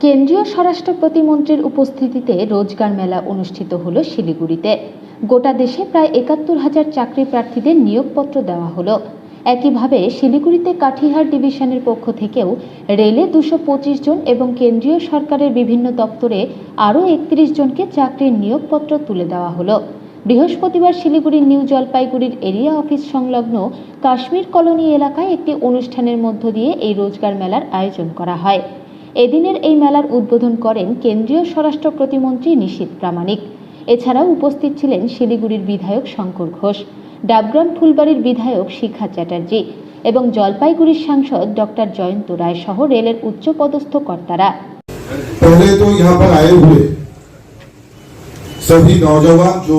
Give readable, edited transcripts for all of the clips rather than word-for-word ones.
কেন্দ্রীয় স্বরাষ্ট্র প্রতিমন্ত্রীর উপস্থিতিতে রোজগার মেলা অনুষ্ঠিত হলো শিলিগুড়িতে। গোটা দেশে প্রায় ৭১,০০০ চাকরি প্রার্থীদের নিয়োগপত্র দেওয়া হলো। একইভাবে শিলিগুড়িতে কাঠিহার ডিভিশনের পক্ষ থেকেও রেলে ২২৫ জন এবং কেন্দ্রীয় সরকারের বিভিন্ন দপ্তরে আরও ৩১ জনকে চাকরির নিয়োগপত্র তুলে দেওয়া হলো। বৃহস্পতিবার শিলিগুড়ির নিউ জলপাইগুড়ির এরিয়া অফিস সংলগ্ন কাশ্মীর কলোনি এলাকায় একটি অনুষ্ঠানের মধ্য দিয়ে এই রোজগার মেলার আয়োজন করা হয়। এদিনের এই মেলার উদ্বোধন করেন কেন্দ্রীয় স্বরাষ্ট্র প্রতিমন্ত্রী নিশীথ প্রামাণিক। এছাড়াও উপস্থিত ছিলেন শিলিগুড়ির বিধায়ক শঙ্কর ঘোষ, ডাবগ্রাম ফুলবাড়ির বিধায়ক শিখা চ্যাটার্জি এবং জলপাইগুড়ির সাংসদ ডক্টর জয়ন্ত রায় সহ রেলের উচ্চপদস্থ কর্তারা। पहले तो यहाँ पर आए हुए सभी नौजवान जो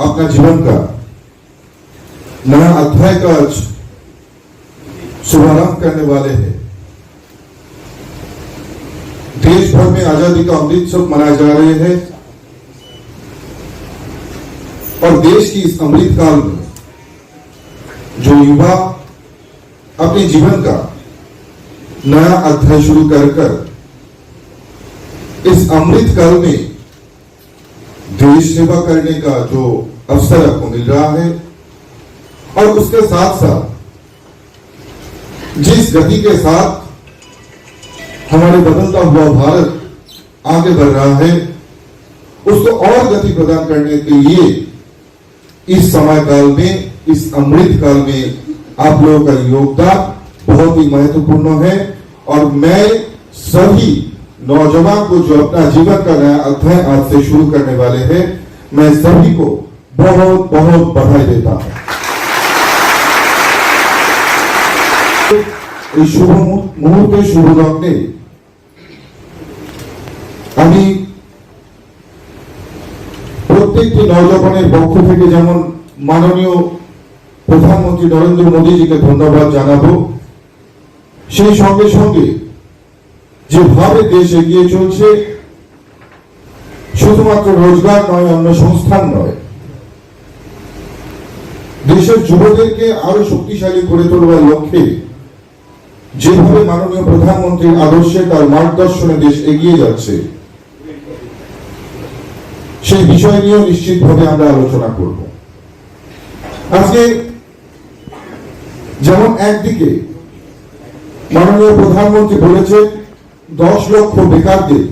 अपना जीवन का नया अध्याय का शुभारंभ करने वाले हैं। देश भर में आजादी का अमृत उत्सव मनाए जा रहे हैं और देश की इस अमृत काल में जो युवा अपने जीवन का नया अध्याय शुरू कर इस अमृत काल में देश सेवा करने का जो अवसर आपको मिल रहा है और उसके साथ साथ जिस गति के साथ हमारे बदलता हुआ भारत आगे बढ़ रहा है उसको और गति प्रदान करने के लिए इस समय काल में, इस अमृत काल में आप लोगों का योगदान बहुत ही महत्वपूर्ण है। और मैं सभी नौजवान को जो अपना जीवन का नया अध्याय आज से शुरू करने वाले हैं, मैं सभी को बहुत बहुत बधाई देता हूं। इस शुभ मुहूर्ते शुभ लग्ने আমি প্রত্যেকটি নওজওয়ানের পক্ষ থেকে যেমন মাননীয় প্রধানমন্ত্রী নরেন্দ্র মোদীজিকে ধন্যবাদ জানাবো, সেই সঙ্গে সঙ্গে যেভাবে দেশ এগিয়ে চলছে শুধুমাত্র রোজগার নয়, অন্য সংস্থান নয়, দেশের যুবদেরকে আরো শক্তিশালী করে তোলবার লক্ষ্যে যেভাবে মাননীয় প্রধানমন্ত্রীর আদর্শে তার মার্গদর্শনে দেশ এগিয়ে যাচ্ছে, সেই বিষয় নিয়েও নিশ্চিতভাবে আমরা আলোচনা করব। আজকে যেমন একদিকে মাননীয় প্রধানমন্ত্রী বলেছে 10 লক্ষ বেকারদের